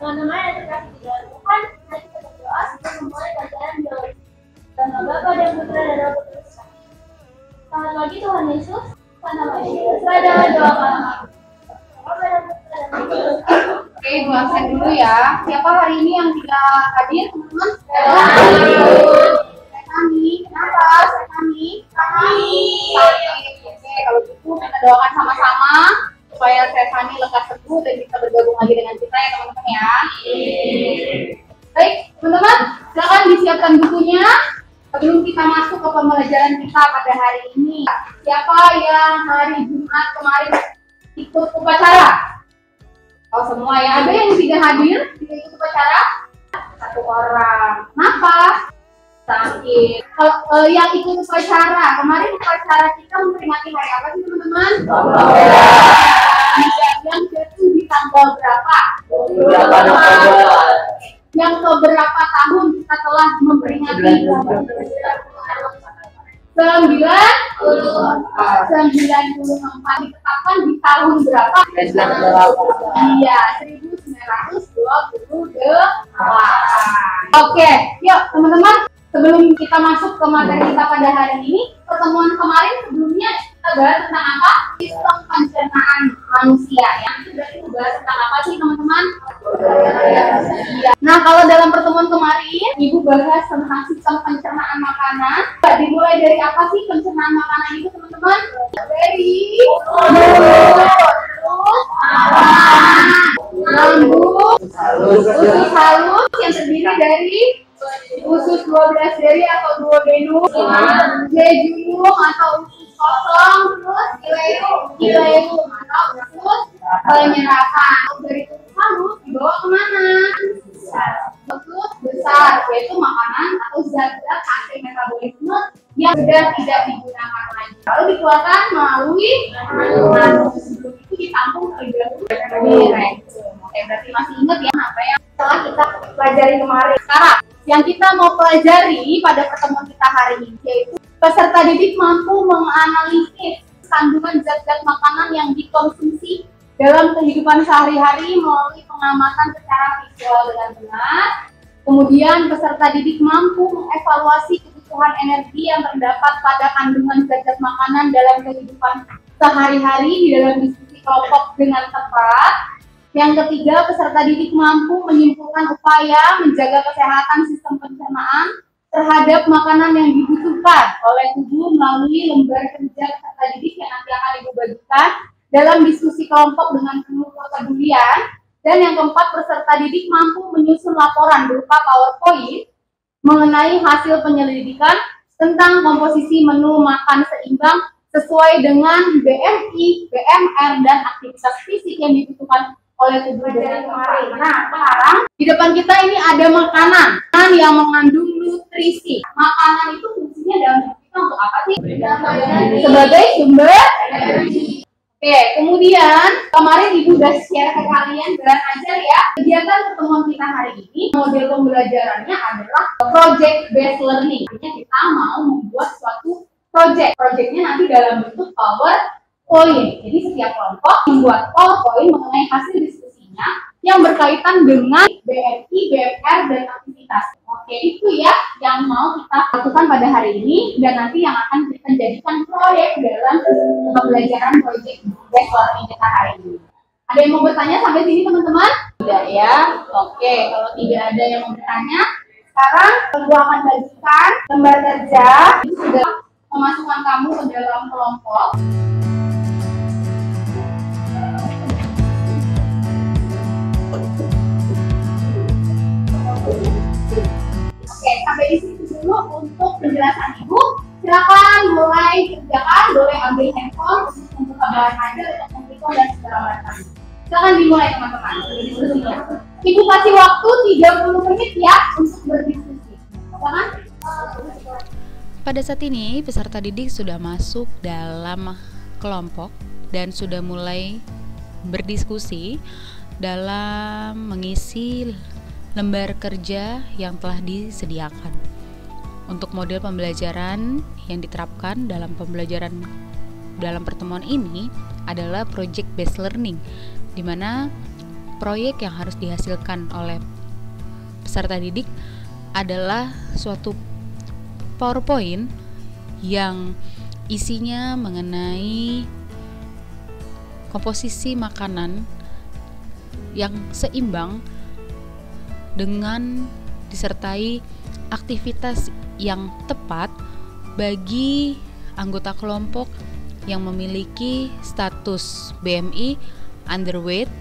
Teman-teman yang terkasih di dalam Tuhan, mari kita berdoa sebelum memulai pelajaran biologi. Nama Bapa dan Putra dan Roh Kudus. Selamat pagi Tuhan Yesus. Nama Yesus. Sesuai dengan doa kami. Oke, gue absen dulu ya. Siapa hari ini yang tidak hadir, teman-teman? Kami. Kenapa? Kami. Oke, kalau gitu kita doakan sama-sama supaya Stefani lekas sembuh dan bisa bergabung lagi dengan kita ya teman-teman ya. Baik, teman-teman, silakan disiapkan bukunya sebelum kita masuk ke pembelajaran kita pada hari ini. Siapa yang hari Jumat kemarin ikut upacara? Oh semua ya. Ada yang tidak hadir, tidak ikut upacara? Satu orang. Kenapa? Sakit. Kalau yang ikut upacara, kemarin upacara kita memperingati hari apa sih teman-teman? Yang jatuh di tanggal berapa? 28 Oktober. Yang keberapa tahun kita telah memperingati? 94 ditetapkan di tahun berapa? Iya, 1928. Oke, yuk teman-teman, sebelum kita masuk ke materi kita pada hari ini, pertemuan kemarin sebelumnya kita bahas tentang apa? Sistem pencernaan manusia ya. Itu berarti bahas tentang apa sih teman-teman? Nah, kalau dalam pertemuan kemarin, Ibu bahas tentang sistem pencernaan makanan. Dimulai dari apa sih pencernaan makanan itu, teman-teman? Dari mulut, lambung, usus halus yang terdiri dari usus 12 seri atau duodenum, jejunum atau usus kosong, terus ileum atau usus penyerapan. Dari usus halus dibawa kemana? Usus besar, yaitu makanan atau zat-zat hasil metabolisme yang sudah tidak digunakan lagi. Lalu dikeluarkan melalui anus. Sebelum itu ditampung terlebih dahulu di rektum. Oke, berarti masih ingat ya apa yang telah kita pelajari kemarin. Sekarang yang kita mau pelajari pada pertemuan kita hari ini yaitu peserta didik mampu menganalisis kandungan zat-zat makanan yang dikonsumsi dalam kehidupan sehari-hari melalui pengamatan secara visual dengan benar. Kemudian peserta didik mampu mengevaluasi kebutuhan energi yang terdapat pada kandungan zat-zat makanan dalam kehidupan sehari-hari di dalam diskusi kelompok dengan tepat. Yang ketiga, peserta didik mampu menyimpulkan upaya menjaga kesehatan sistem pencernaan terhadap makanan yang dibutuhkan oleh tubuh melalui lembar kerja peserta didik yang nanti akan Ibu bagikan dalam diskusi kelompok dengan penuh kepedulian. Dan yang keempat, peserta didik mampu menyusun laporan berupa PowerPoint mengenai hasil penyelidikan tentang komposisi menu makan seimbang sesuai dengan BMI, BMR, dan aktivitas fisik yang dibutuhkan oleh tubuh dari kemarin. Nah, sekarang di depan kita ini ada makanan yang mengandung nutrisi. Makanan itu fungsinya dalam hidup kita untuk apa sih? Sebagai sumber energi. Oke, kemudian kemarin Ibu udah share ke kalian dan ajar ya. Kegiatan pertemuan kita hari ini, model pembelajarannya adalah project based learning. Artinya kita mau membuat suatu project. Projectnya nanti dalam bentuk PowerPoint. Jadi setiap kelompok membuat PowerPoint mengenai hasil diskusinya yang berkaitan dengan BMI, BMR, dan aktivitas. Oke, itu ya yang mau kita lakukan pada hari ini dan nanti yang akan kita jadikan proyek dalam pembelajaran project based learning kita hari ini. Ada yang mau bertanya sampai sini teman-teman? Tidak ya? Oke, kalau tidak ada yang mau bertanya, sekarang aku akan bagikan lembar kerja. Itu sudah memasukkan kamu ke dalam kelompok. Oke, sampai di situ dulu untuk penjelasan Ibu. Silakan mulai kerjakan, boleh ambil handphone untuk membuka bahan ajar untuk membuka dan segala macam. Silakan dimulai teman-teman. Ibu kasih waktu 30 menit ya untuk berdiskusi. Silakan. Pada saat ini peserta didik sudah masuk dalam kelompok dan sudah mulai berdiskusi dalam mengisi lembar kerja yang telah disediakan. Untuk model pembelajaran yang diterapkan dalam pembelajaran dalam pertemuan ini adalah project based learning, di mana proyek yang harus dihasilkan oleh peserta didik adalah suatu PowerPoint yang isinya mengenai komposisi makanan yang seimbang dengan disertai aktivitas yang tepat bagi anggota kelompok yang memiliki status BMI underweight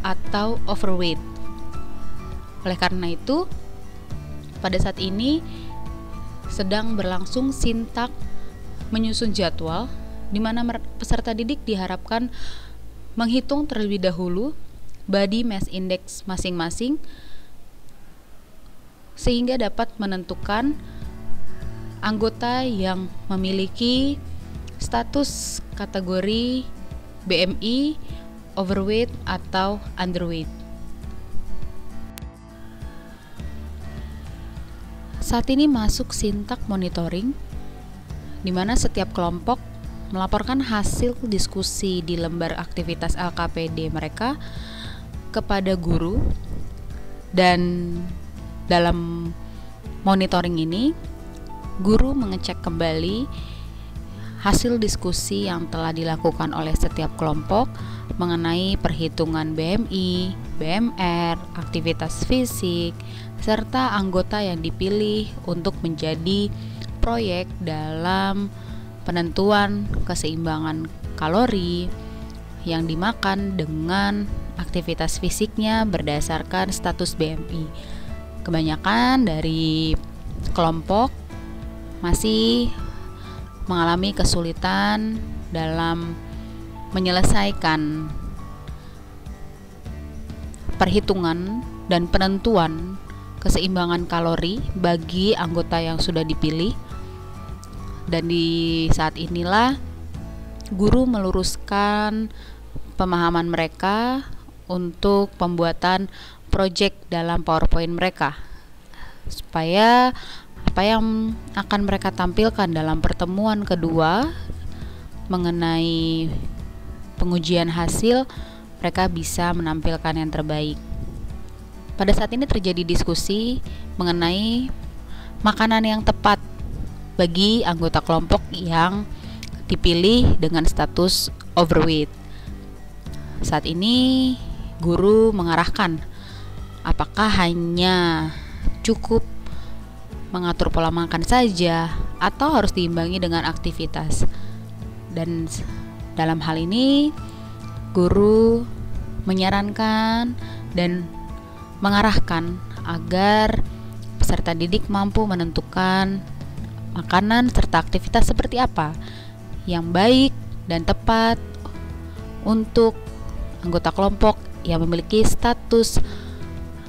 atau overweight. Oleh karena itu, pada saat ini sedang berlangsung sintak menyusun jadwal di mana peserta didik diharapkan menghitung terlebih dahulu body mass index masing-masing sehingga dapat menentukan anggota yang memiliki status kategori BMI, overweight atau underweight. Saat ini masuk sintak monitoring di mana setiap kelompok melaporkan hasil diskusi di lembar aktivitas LKPD mereka kepada guru, dan dalam monitoring ini guru mengecek kembali hasil diskusi yang telah dilakukan oleh setiap kelompok mengenai perhitungan BMI, BMR, aktivitas fisik, serta anggota yang dipilih untuk menjadi proyek dalam penentuan keseimbangan kalori yang dimakan dengan aktivitas fisiknya berdasarkan status BMI. Kebanyakan dari kelompok masih mengalami kesulitan dalam menyelesaikan perhitungan dan penentuan keseimbangan kalori bagi anggota yang sudah dipilih. Dan di saat inilah guru meluruskan pemahaman mereka untuk pembuatan proyek dalam PowerPoint mereka, supaya apa yang akan mereka tampilkan dalam pertemuan kedua mengenai pengujian hasil, mereka bisa menampilkan yang terbaik. Pada saat ini terjadi diskusi mengenai makanan yang tepat bagi anggota kelompok yang dipilih dengan status overweight. Saat ini guru mengarahkan apakah hanya cukup mengatur pola makan saja atau harus diimbangi dengan aktivitas. Dan dalam hal ini guru menyarankan dan mengarahkan agar peserta didik mampu menentukan makanan serta aktivitas seperti apa yang baik dan tepat untuk anggota kelompok yang memiliki status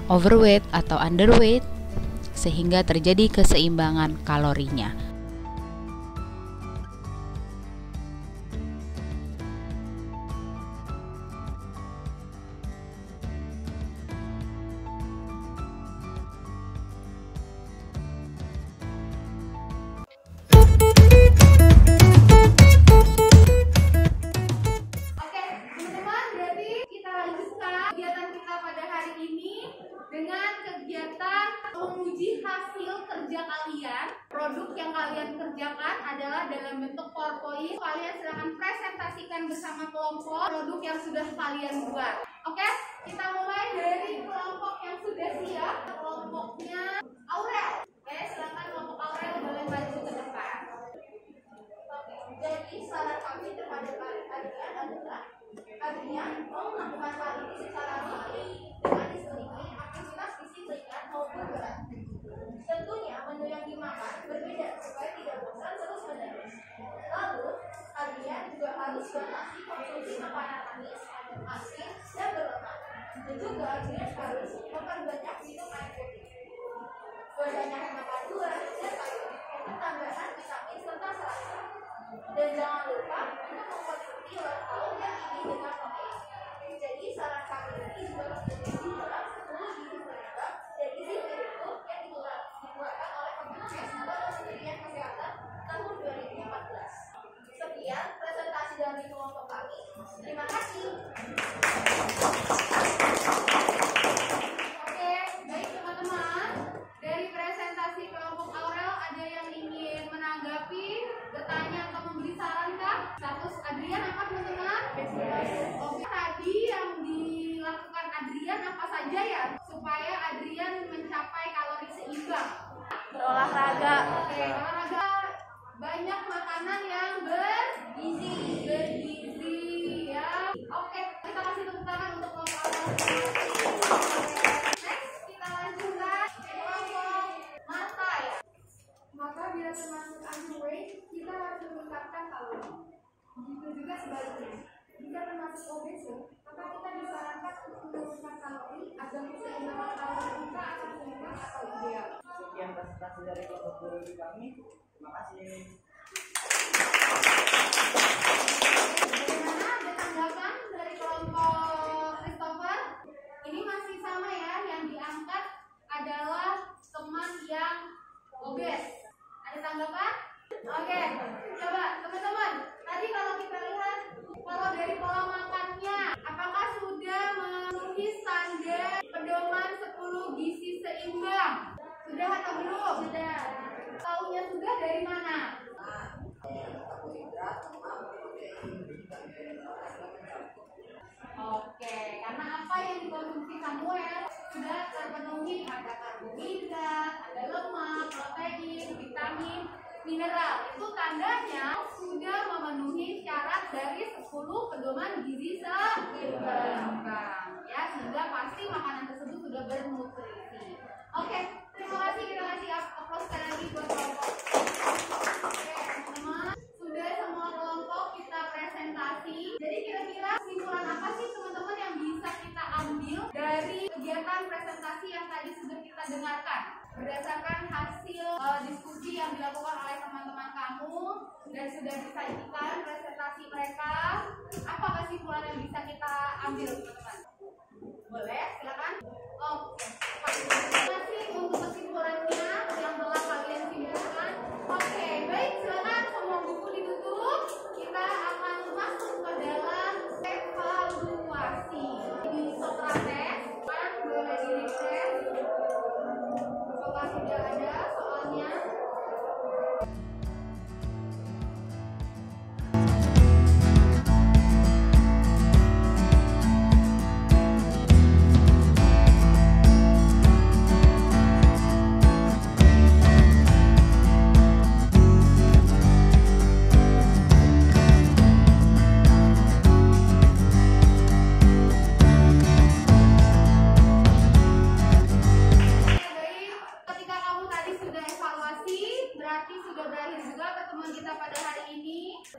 overweight atau underweight sehingga terjadi keseimbangan kalorinya. Dengan kegiatan menguji hasil kerja kalian. Produk yang kalian kerjakan adalah dalam bentuk PowerPoint. Kalian silakan presentasikan bersama kelompok produk yang sudah kalian buat. Oke, kita mulai dari kelompok yang sudah siap. Kelompoknya Aurel. Oke, silakan kelompok Aurel boleh maju ke depan. Oke, jadi saran kami terhadap kalian adalah Adrian mau melakukan hal ini secara rutin dengan diselingi aktivitas fisik ringan maupun berat. Tentunya menu yang dimakan berbeda supaya tidak bosan terus menerus. Lalu, Adrian juga harus batasi konsumsi makanan manis, asin, dan berlemak. Dan juga Adrian harus memperbanyak minum air putih. Banyak makan buah dan sayur untuk tambahan vitamin serta serat. Dan jangan lupa untuk mengkonsumsi wortel yang ini dengan protein. Jadi saran kami ini juga terjadi dalam 10 gizi seimbang dan gizi berikut yang dikeluarkan oleh Kemenkes atau Kementerian Kesehatan tahun 2014. Sekian presentasi dari kelompok kami. Terima kasih. olahraga. Oke, olahraga banyak makanan yang bergizi ya. Oke, kita kasih tepuk tangan untuk kelompok olahraga. Next, kita lanjutkan kelompok mata ya. Maka bila termasuk underweight, kita harus meningkatkan kalori. Begitu juga sebaliknya. Jika termasuk obesitas, maka kita disarankan untuk menurunkan kalori agar keseimbangan kalori kita akan seimbang atau ideal. Sekian presentasi dari kelompok biologi kami. Terima kasih. Bagaimana ada tanggapan dari kelompok Christopher? Ini masih sama ya, yang diangkat adalah teman yang obes. Ada tanggapan? Oke, coba teman-teman. Tadi kalau kita lihat, kalau dari pola makannya, apakah sudah memenuhi standar pedoman 10 gizi seimbang? Sudah atau belum? Sudah. Taunya sudah dari mana? Oke, karena apa yang dikonsumsi Samuel sudah terpenuhi, ada karbohidrat, ada lemak, protein, vitamin, mineral. Itu tandanya sudah memenuhi syarat dari 10 pedoman gizi seimbang. Ya, sehingga pasti makanan tersebut sudah bernutrisi. Oke, terima kasih, kita kasih aplaus sekali lagi buat kelompok. Oke, teman-teman, sudah semua kelompok kita presentasi. Jadi kira-kira kesimpulan apa sih teman-teman yang bisa kita ambil dari kegiatan presentasi yang tadi sudah kita dengarkan? Berdasarkan hasil diskusi yang dilakukan oleh teman-teman kamu dan sudah disajikan presentasi mereka, apa kesimpulan yang bisa kita ambil, teman-teman? Boleh, silakan. Oke, terima kasih untuk kesimpulannya yang telah kalian simpulkan. Oke, baik, silakan semua buku ditutup. Kita akan masuk ke dalam evaluasi. Di Sokrates, kan boleh di-refresh. Apakah sudah ada soalnya?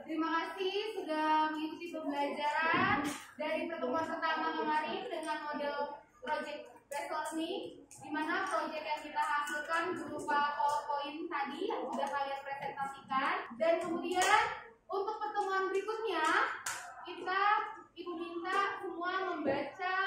Terima kasih sudah mengikuti pembelajaran dari pertemuan pertama kemarin dengan model project based learning, di mana project yang kita hasilkan berupa PowerPoint tadi yang sudah kalian presentasikan. Dan kemudian untuk pertemuan berikutnya Ibu minta semua membaca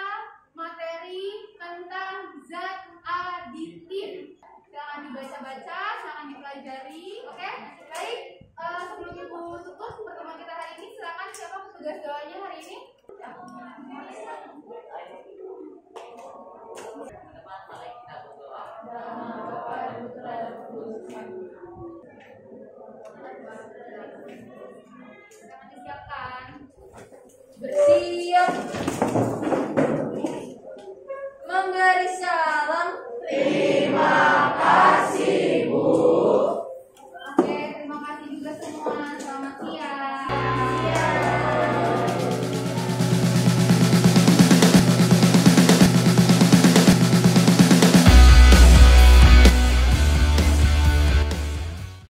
materi tentang zat aditif. Jangan dibaca-baca, jangan dipelajari, oke? Baik. Sebelum Ibu tutup pertemuan kita hari ini, silakan siapa petugas doanya hari ini? Silakan disiapkan. Bersiap. Memberi salam.